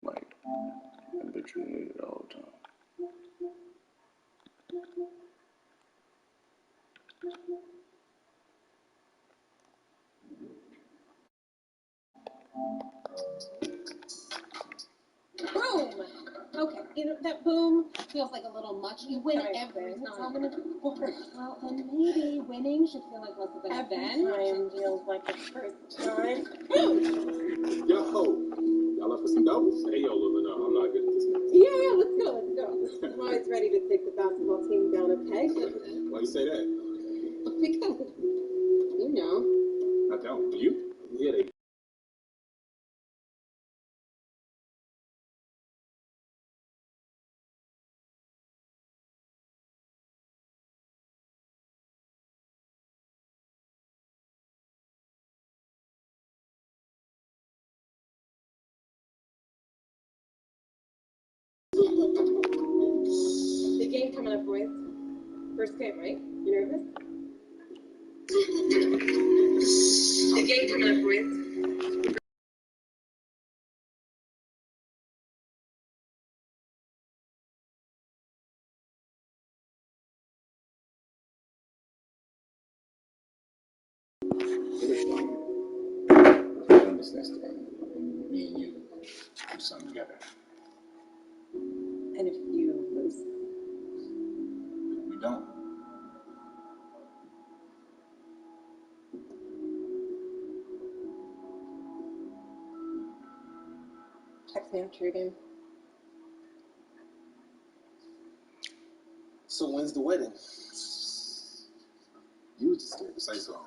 Like, I bet you need it all the time. Boom! Okay, you know, that boom feels like a little much. You win every time. I'm gonna do more. Well, then maybe winning should feel like less of an event. Every time feels like the first time. Yo, y'all up for some doubles? Hey, yo, Lula, no, I'm not good at this, man. Yeah, let's go. I'm always ready to take the basketball team down a peg. Why you say that? Because, you know. I don't. Do you? Yeah, they. The game coming up, boys. First game, right? You nervous? The game coming up, boys. This next time, me and you do something together. And if you lose? We don't. Text me after your game. So when's the wedding? You was just scared to say so.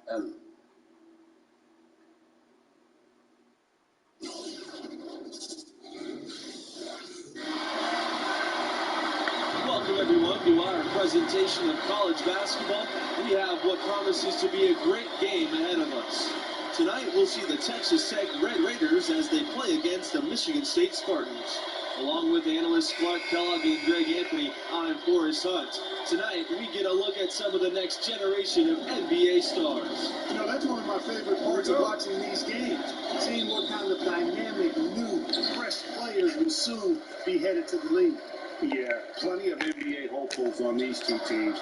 Ellie. Welcome everyone to our presentation of college basketball. We have what promises to be a great game ahead of us. Tonight we'll see the Texas Tech Red Raiders as they play against the Michigan State Spartans. Along with analysts Clark Kellogg and Greg Anthony, I'm Forrest Hunt. Tonight we get a look at some of the next generation of NBA stars. You know, that's one of my favorite parts of watching these games. Seeing what kind of dynamic, new, fresh players will soon be headed to the league. Yeah, plenty of NBA hopefuls on these two teams.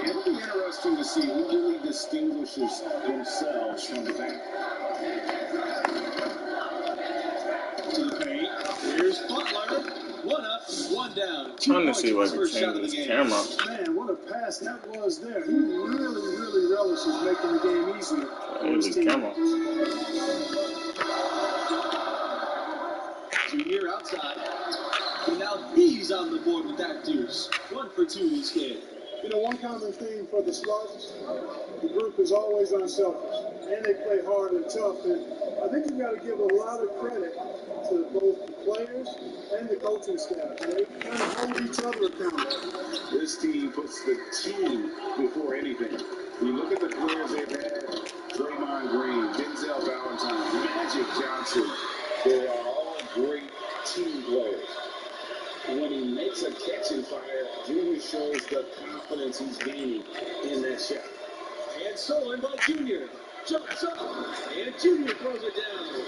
It'll be interesting to see who really distinguishes themselves from the back. To the paint. Here's Butler. One up, one down. Trying to see if I can change this camera. Man, what a pass that was there. He really relishes making the game easier for his Here's the team. camera. Junior outside. And now he's on the board with that deuce. 1 for 2 this game. You know, one common theme for the Spartans, the group is always unselfish, and they play hard and tough. And I think you've got to give a lot of credit to both the players and the coaching staff. They kind of hold each other accountable. This team puts the team before anything. You look at the players they've had, Draymond Green, Denzel Valentine, Magic Johnson. They are all great team players. When he makes a catch and fire, Junior shows the confidence he's gaining in that shot. And stolen by Junior. Jumps up. And Junior throws it down.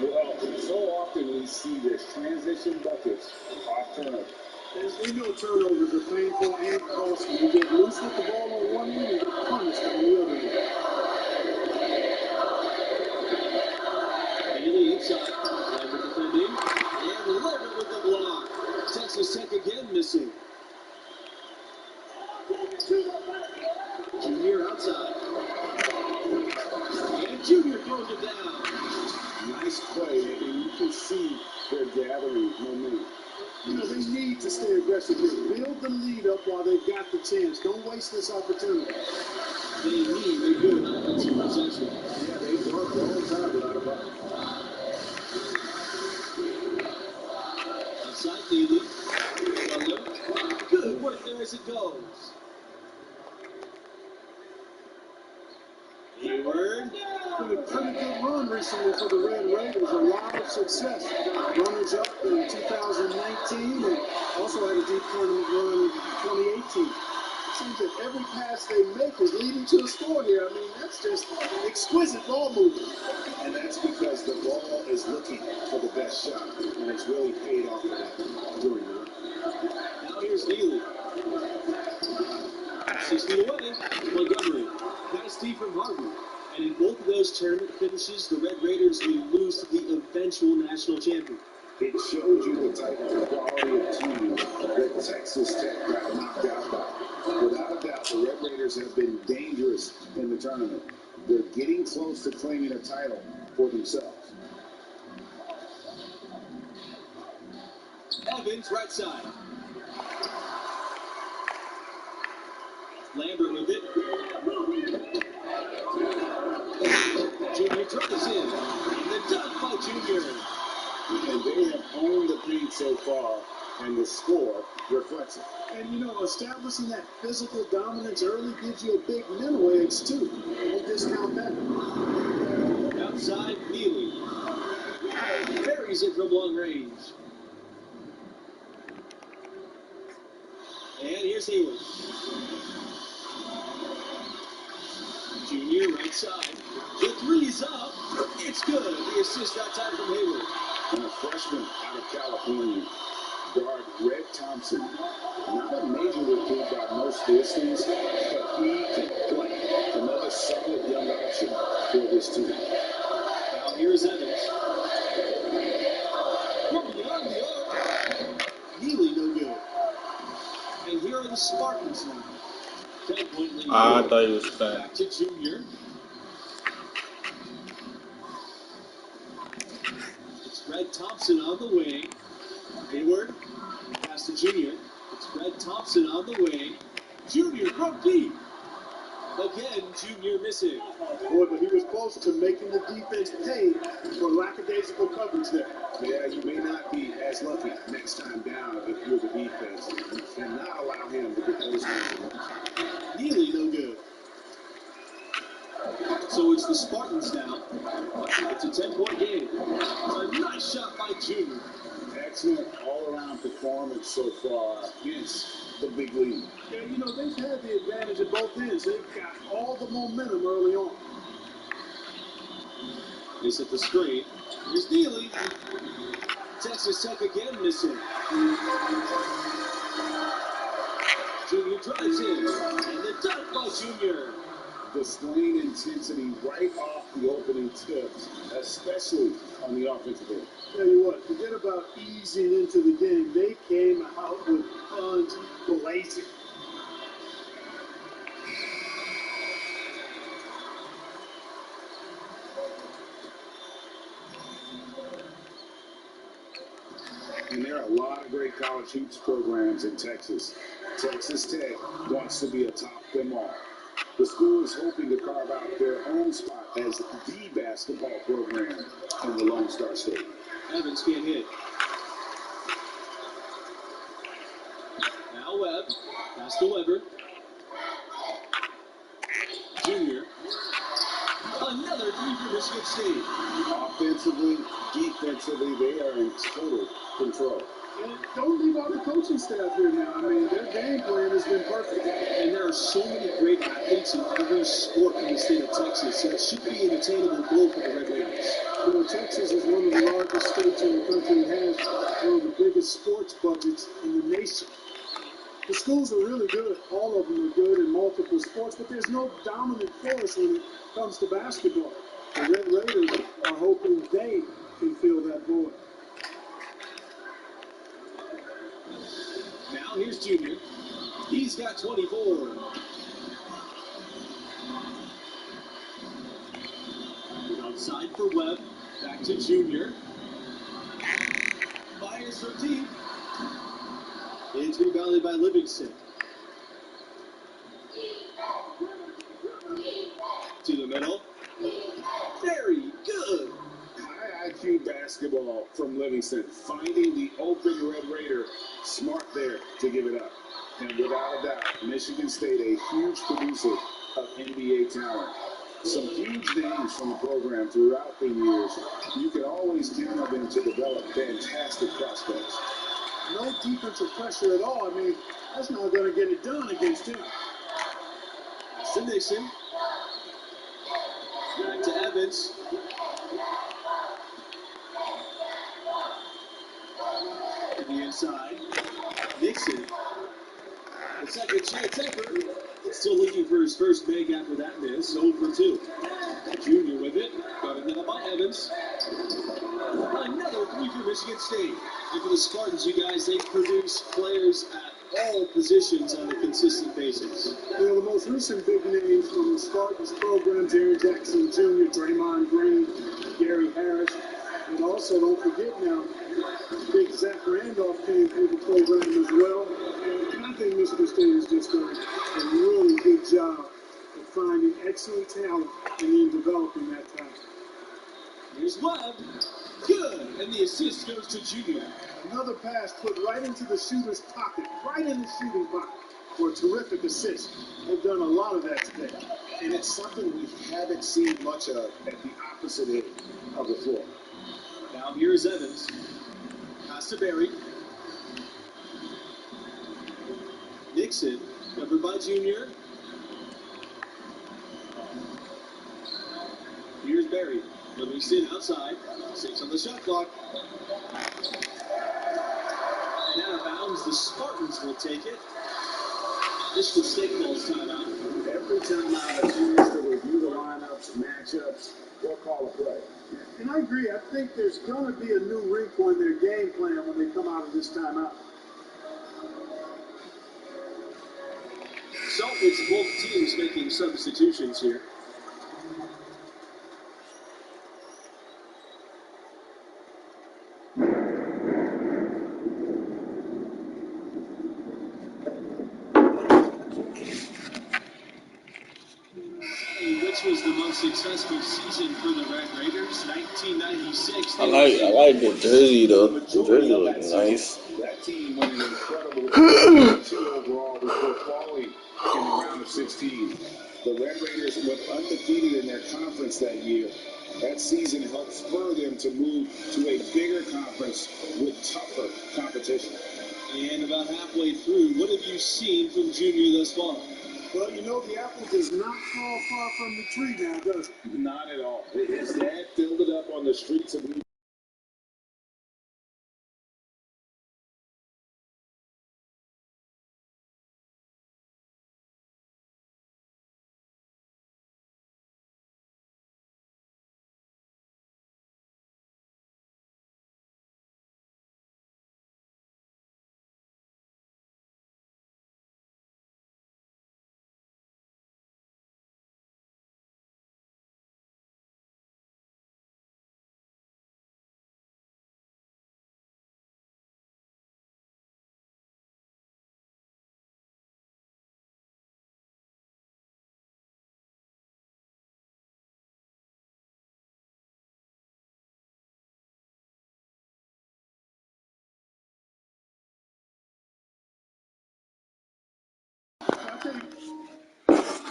Well, so often we see this transition buckets off turnover. As we know, turnovers are painful and costly. You get loose with the ball on one end and get punished on the other end. Bailey inside. Clever defending. And Levitt with the block. Texas Tech again missing. Junior outside. And Junior throws it down. Nice play, and you can see they're gathering momentum. You know, they need to stay aggressive here. Build the lead up while they've got the chance. Don't waste this opportunity. They need a good offensive possession. Yeah, they work the whole time without a bucket. Outside Bailey. Good work there as it goes. Hayward. Been a pretty good run recently for the Red Raiders. A lot of success. Runners up in 2019 and also had a deep tournament run in 2018. seems that every pass they make is leading to a score here. I mean, that's just exquisite ball movement. And that's because the ball is looking for the best shot, and it's really paid off for that during the run. Now here's Neely. 6 feet away, Montgomery. Nice D from Harvey. And in both of those tournament finishes, the Red Raiders will lose to the eventual national champion. It shows you the type of quality of team that Texas Tech got knocked out by. Without a doubt, the Red Raiders have been dangerous in the tournament. They're getting close to claiming a title for themselves. Evans, right side. Lambert with it. Junior tries in. And the dunk by Junior. And they have owned the paint so far, and the score reflects it. And, you know, establishing that physical dominance early gives you a big mental edge, too. Don't discount that. Outside, Neely. Buries it from long range. And here's Hayward. Junior, right side. The three's up. It's good. The assist that time from Hayward. And a freshman out of California, guard Red Thompson. Not a major recruit by most distance, but he can play. Another solid young option for this team. Now here's Evans. From beyond the arc. Neely no good. And here are the Spartans now. 10-point lead. I thought he was fat. Back to Junior. It's Red Thompson on the wing. Hayward. Pass to Junior. It's Red Thompson on the wing. Junior from deep. Again, Junior missing. Boy, but he was close to making the defense pay for lackadaisical coverage there. Yeah, you may not be as lucky next time down if you're the defense. You cannot allow him to get those ones. Neely no good. So it's the Spartans now. It's a 10-point game. A nice shot by Junior. Excellent all-around performance so far against the big league. Yeah, you know, they've had the advantage at both ends. They've got all the momentum early on. He's at the screen. Here's Neely. Texas Tech again missing. Junior drives in. And the dunk by Junior. Displaying intensity right off the opening tips, especially on the offensive end. Tell you what, forget about easing into the game. They came out with guns blazing. And there are a lot of great college hoops programs in Texas. Texas Tech wants to be atop them all. The school is hoping to carve out their own spot as the basketball program in the Lone Star State. Evans can't hit. Now Webb. Pass to Weber. Junior. Another three for Michigan State. Offensively, defensively, they are in total control. And don't leave out the coaching staff here now. I mean, their game plan has been perfect. And there are so many great athletes in every sport in the state of Texas, so it should be an attainable goal for the Red Raiders. You know, Texas is one of the largest states in the country and has one of the biggest sports budgets in the nation. The schools are really good. All of them are good in multiple sports, but there's no dominant force when it comes to basketball. The Red Raiders are hoping they can fill that void. Now here's Junior. He's got 24. Outside for Webb. Back to Junior. Fires from deep. It's rebounded by Livingston. To the middle. Very good. High IQ basketball from Livingston, finding the open Red Raider. Smart there to give it up. And without a doubt, Michigan State, a huge producer of NBA talent. Some huge names from the program throughout the years. You can always count on them to develop fantastic prospects. no defensive pressure at all. I mean, that's not going to get it done against him. To Nixon. Back to Evans. To the inside. Nixon. The second chance ever. Still looking for his first make after that miss. 0 for 2. Junior with it. Got it up by Evans. Another 3 for Michigan State. And for the Spartans, you guys, they produce players at all positions on a consistent basis. You know, the most recent big names from the Spartans program, Jerry Jackson Jr., Draymond Green, Gary Harris, and also don't forget now, big Zach Randolph came through the program as well. And I think Michigan State has just done a really good job of finding excellent talent and then developing that talent. Here's Webb. Good. And the assist goes to Junior. Another pass put right into the shooter's pocket, right in the shooting pocket, for a terrific assist. They've done a lot of that today. And it's something we haven't seen much of at the opposite end of the floor. Now here's Evans. Pass to Barry. Nixon, covered by Junior. Here's Barry. Livingston outside. 6 on the shot clock. And out of bounds, the Spartans will take it. Michigan State calls timeout. Every timeout, a chance to review the lineups, matchups, or call a play. And I agree. I think there's going to be a new wrinkle in their game plan when they come out of this timeout. So it's both teams making substitutions here. Which was the most successful season for the Red Raiders? 1996. I like the jersey though. The jersey looks nice. That team won an incredible 2 overall before falling in the round of 16. The Red Raiders went undefeated in their conference that year. That season helped spur them to move to a bigger conference with tougher competition. And about halfway through, what have you seen from Junior thus far? Well, you know, the apple does not fall far from the tree now, does it? Not at all. His dad filled it up on the streets of New York.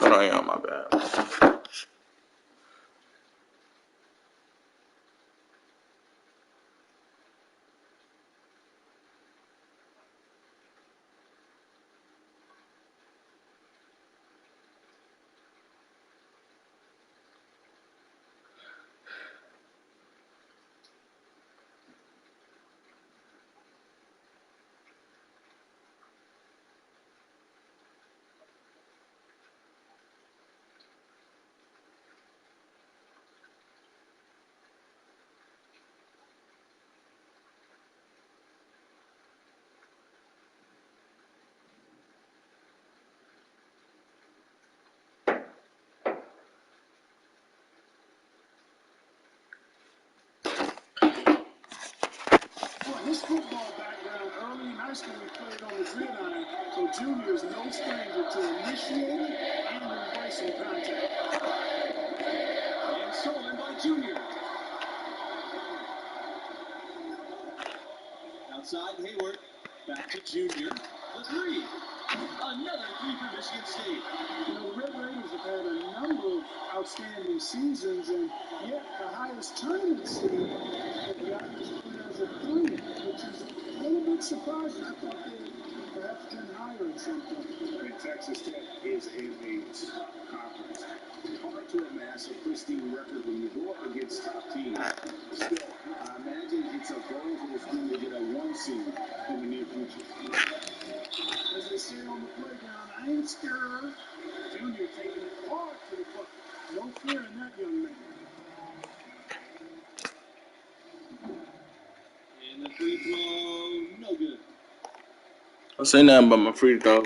Hold on, y'all, my bad. His football background, early in high school, he played on the gridiron, so Junior is no stranger to initiating and embracing contact. And stolen by Junior. Outside Hayward. Back to Junior. The 3. Another 3 for Michigan State. You know, the Red Raiders have had a number of outstanding seasons, and yet the highest tournament seed they've gotten is clear as a 3, which is little bit surprised. I thought they perhaps been higher in some point. And Texas Tech is in a tough conference. Hard to amass a pristine record when you go up against top teams. Still, I imagine it's a goal for the school to get a 1 seed in the near future. As they say on the playground, I ain't scared. Junior taking it hard to the bucket. No fear in that young man. And the free throw, no good. I say nothing about my free throw.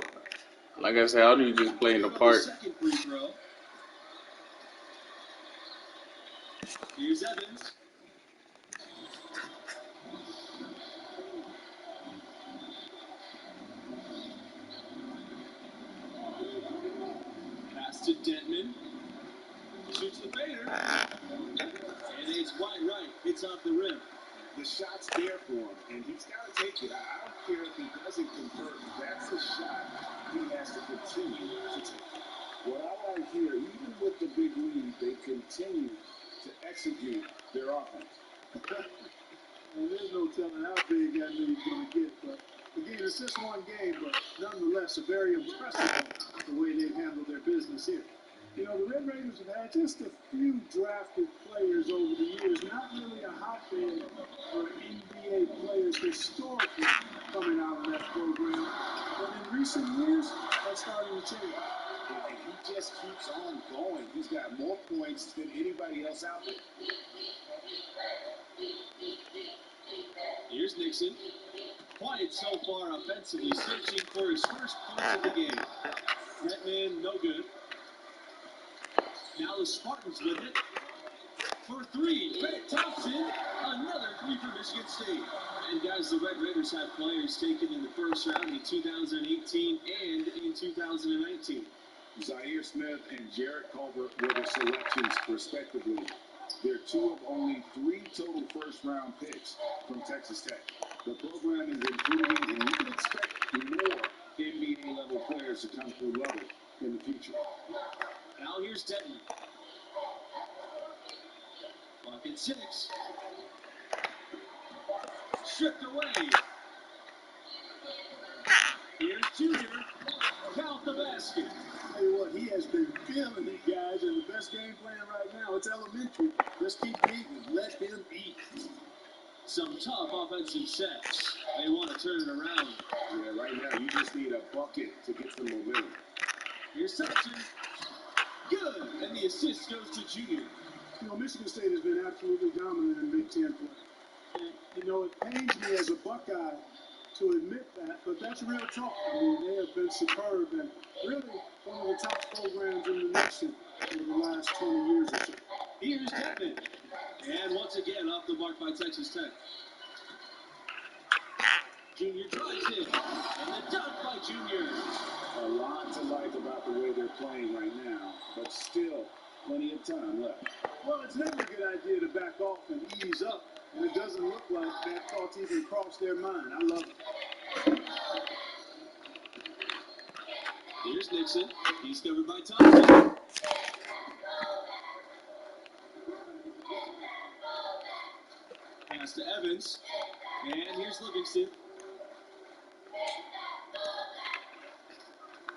Like I said, I do just playing the part. Second free throw. Here's Evans. Pass to Denton. Shoots the fader. And it's wide right. Hits off the rim. The shot's there for him, and he's got to take it. I don't care if he doesn't convert. That's a shot he has to continue to take. What I like here, even with the big lead, they continue to execute their offense. And there's no telling how big that lead's going to get. But again, it's just one game, but nonetheless, a very impressive the way they've handled their business here. You know, the Red Raiders have had just a few drafted players over the years, not really a hotbed for NBA players historically coming out of that program. But in recent years, that's starting to change. And he just keeps on going. He's got more points than anybody else out there. Here's Nixon. Quiet so far offensively, searching for his first points of the game. Redman, no good. Now the Spartans with it. For three, Bennett Thompson. Another three for Michigan State. And guys, the Red Raiders have players taken in the first round in 2018 and in 2019. Zaire Smith and Jarrett Culver were the selections, respectively. They're two of only 3 total first-round picks from Texas Tech. The program is improving, and you can expect more NBA-level players to come through Lubbock in the future. Now here's Denton. Bucket 6. Stripped away. Here's Junior. Count the basket. Tell you what, he has been feeling it, guys, and the best game plan right now, it's elementary. Just keep beating him. Let him beat. Some tough offensive sets. They want to turn it around. Yeah, right now you just need a bucket to get some momentum. Here's Thompson. Good. And the assist goes to Junior. You know, Michigan State has been absolutely dominant in Big Ten play. And, you know, it pains me as a Buckeye to admit that, but that's real talk. I mean, they have been superb and really one of the top programs in the nation over the last 20 years or so. Here's Denton. And once again, off the mark by Texas Tech. Junior drives in. And the dunk by Junior. A lot to like about the way they're playing right now, but still plenty of time left. Well, it's never a good idea to back off and ease up, and it doesn't look like that thought even crossed their mind. I love it. Here's Nixon. He's covered by Thompson. Pass to Evans. And here's Livingston.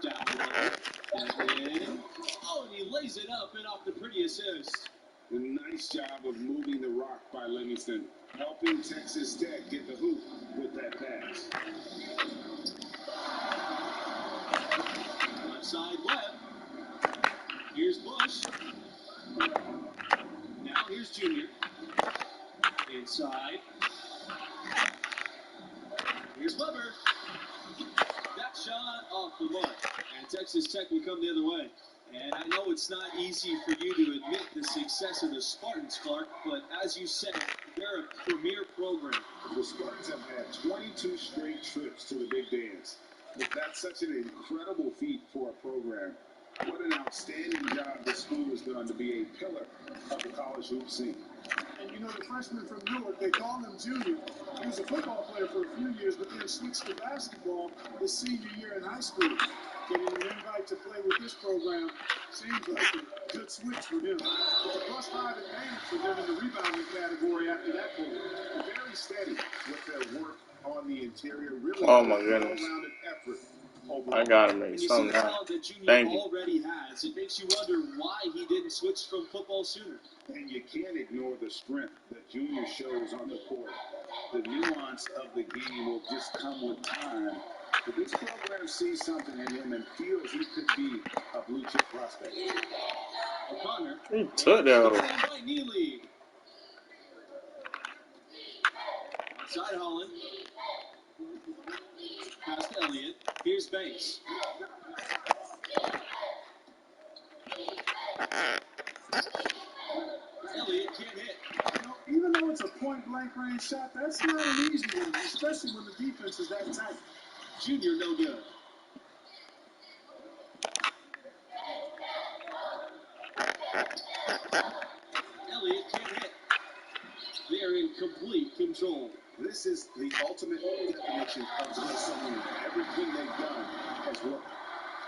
Down low. And in. Oh, and he lays it up and off the pretty assist. A nice job of moving the rock by Livingston, helping Texas Tech get the hoop with that pass. Left side Webb. Here's Bush. Now here's Junior. Inside. Here's Weber. That shot off the mark. And Texas Tech will come the other way. And I know it's not easy for you to admit the success of the Spartans, Clark, but as you said, they're a premier program. The Spartans have had 22 straight trips to the Big Dance. But that's such an incredible feat for a program. What an outstanding job this school has done to be a pillar of the college hoop scene. And you know, the freshman from Newark, they call him Junior. He was a football player for a few years, but then switched to basketball his senior year in high school. Getting an invite to play with this program seems like a good switch for him. It's a +5 advantage for them in the rebounding category after that goal. Very steady with their work on the interior. Really Oh my goodness. well-rounded effort overall. I gotta make And you see something the now. talent that Junior Thank you. already has. It makes you wonder why he didn't switch from football sooner. And you can't ignore the strength that Junior shows on the court. The nuance of the game will just come with time. But this program sees something in him and feels he could be a blue chip prospect. O'Connor. He took that. By Neely. Outside Holland. Pass to Elliott. Here's Banks. Elliott can't hit. Even though it's a point-blank range shot, that's not an easy one, especially when the defense is that tight. Junior no good. Elliott can't hit. They're in complete control. This is the ultimate definition of just winning. Everything they've done has worked.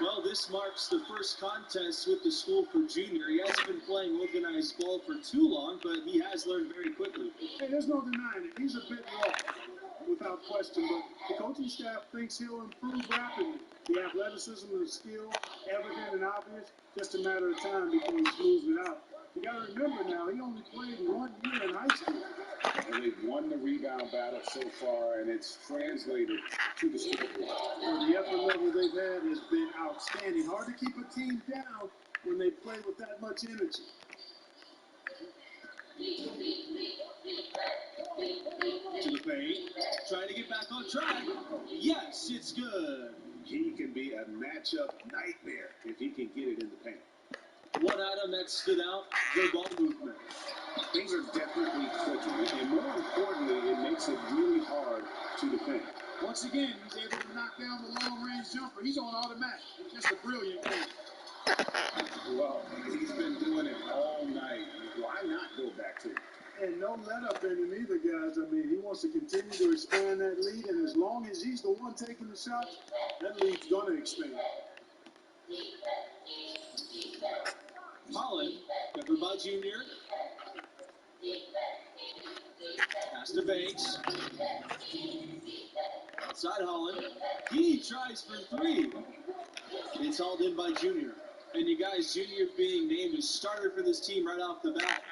Well, this marks the first contest with the school for Junior. He hasn't been playing organized ball for too long, but he has learned very quickly. Hey, there's no denying it. He's a bit raw, without question, but the coaching staff thinks he'll improve rapidly. The athleticism and the skill, evident and obvious, just a matter of time before he smooths it out. You got to remember now, he only played 1 year in high school. And they've won the rebound battle so far, and it's translated to the scoreboard. Well, the effort level they've had has been outstanding. Hard to keep a team down when they play with that much energy. To the paint. Trying to get back on track. Yes, it's good. He can be a matchup nightmare if he can get it in the paint. One item that stood out, the ball movement. Things are definitely clicking, and more importantly, it makes it really hard to defend. Once again, he's able to knock down the long-range jumper. He's on automatic. Just a brilliant game. Well, he's been doing it all night. Why not go back to it? And no let-up in him either, guys. I mean, he wants to continue to expand that lead, and as long as he's the one taking the shots, that lead's going to expand. Holland, covered by Junior. Pass to Banks. Outside Holland. He tries for 3. It's hauled in by Junior. And you guys, Junior being named as starter for this team right off the bat.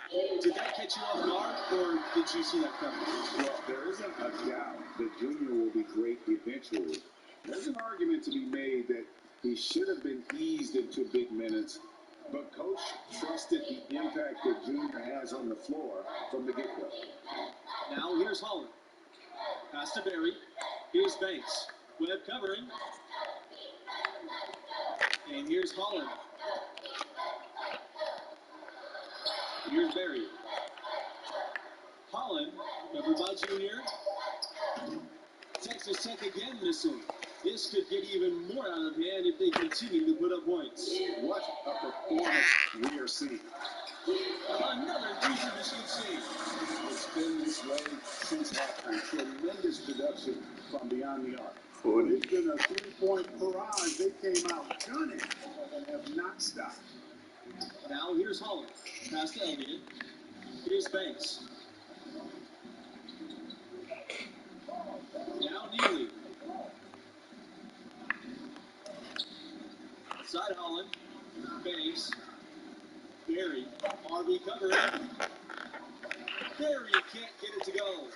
Did that catch you off guard, or did you see that coming? Well, there isn't a doubt that Junior will be great eventually. There's an argument to be made that he should have been eased into big minutes, but Coach trusted the impact that Junior has on the floor from the get-go. Now here's Holland. Pass to Berry. Here's Banks. Webb covering. And here's Holland. Here's Berry. Holland, covered by Junior. Texas Tech again missing. This could get even more out of hand if they continue to put up points. What a performance we are seeing. Another three for Michigan State. It's been this way since halftime. Tremendous production from beyond the arc. It's been a 3-point barrage. They came out gunning and have not stopped. Now here's Holland. Pass to Elliott. Here's Banks. Now Neely. Side Holland. Banks. Berry. RB covering. Berry can't get it to go.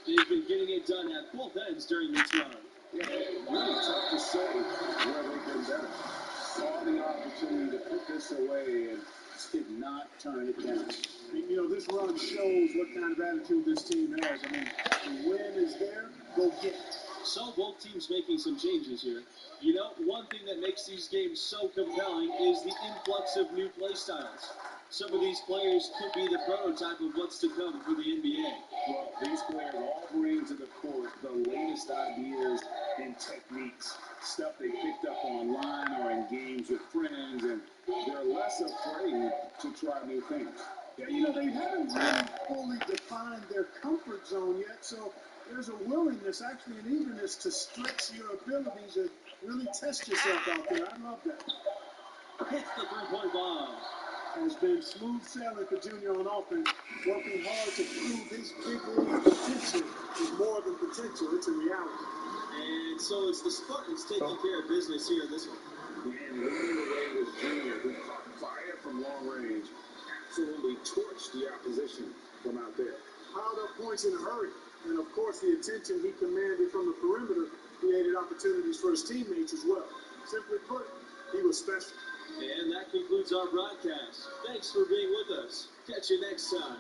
They've been getting it done at both ends during this run. Yeah, really tough to say where they've been better. Saw the opportunity to put this away and did not turn it down. You know, this run shows what kind of attitude this team has. I mean, the win is there, go get it. So both teams making some changes here. You know, one thing that makes these games so compelling is the influx of new play styles. Some of these players could be the prototype of what's to come for the NBA. Well, these players all bring to the court the latest ideas and techniques, stuff they picked up online or in games with friends, and they're less afraid to try new things. Yeah, you know, they haven't really fully defined their comfort zone yet, so there's a willingness, actually an eagerness to stretch your abilities and really test yourself out there. I love that. Hits the three-point bomb. has been smooth sailing for Junior on offense, working hard to prove his big league potential is more than potential, it's a reality. And so it's the Spartans taking care of business here in this one. And leading the way was Junior, who caught fire from long range, absolutely torched the opposition from out there. Piled up points in a hurry, and of course the attention he commanded from the perimeter created opportunities for his teammates as well. Simply put, he was special. And that concludes our broadcast. Thanks for being with us. Catch you next time.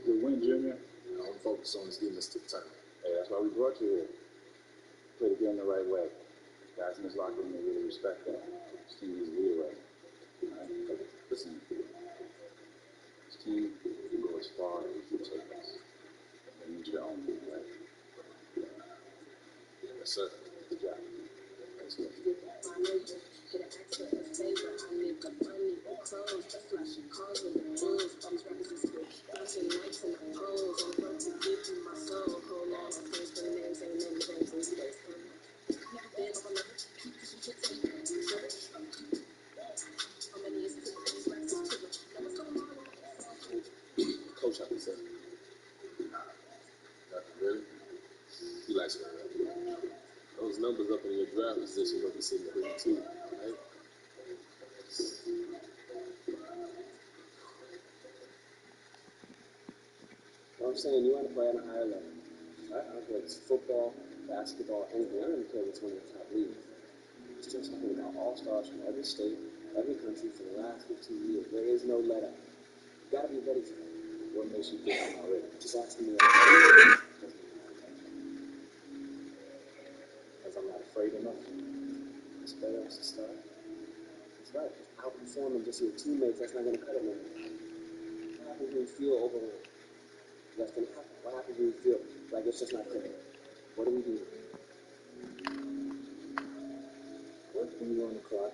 Good win, Junior. I'm focused on this getting us to the title. Hey, that's why we brought you here. Play the game the right way. Guys in this locker room, they really respect that. This team needs a leader right now. All right? Listen, this team can go as far as you take us. They need your own leader, right? Yes, sir. Good job. Let's go. Coach, how you say? Really? He likes her. Those numbers up in your draft position gonna be sitting at 32, right? Well, I'm saying you want to play at a higher level. Right? I don't care if it's football, basketball, anything. I don't even care if it's one of the top leagues. It's just talking about all-stars from every state, every country for the last 15 years. There is no let up. You got to be ready for that. What makes you think I'm not ready? Just asking me that. Because I'm not afraid enough. It's better as a start. That's right. Outperforming just your teammates, that's not going to cut it no more. What happens when you feel overwhelmed? That's going to happen. What happens when you feel like it's just not clicking? What do we do? Work when you're on the clock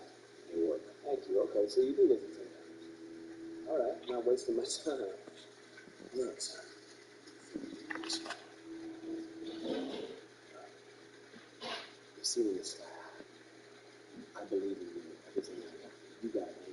and work. Thank you. Okay, so you do listen sometimes. All right, not wasting my time. Look, sir. The ceiling is sky high. I believe in you. Everything I got. You got it.